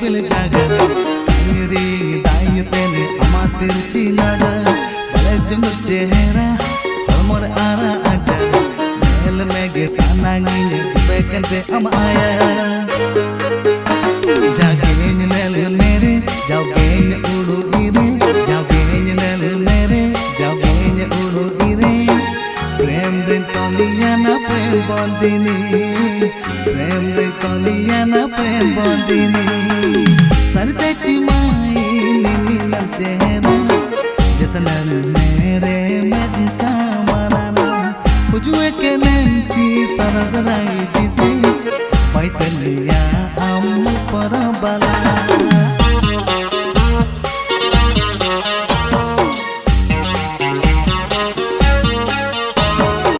pele jaga Kiri dayu tene amatir chinaga Bale jungo chehra Amor ara aja Mel mege sanangin Bekante am aya Jagin nel mere Jagin udu ire Jagin nel mere Jagin udu ire Prem rin toliyana prem bondini Prem rin toliyana prem bondini Sarte chimai nini nal chehra Jatnan mere medka manana Hujue ke nenchi sarazrai jiti Paitaliya am parabala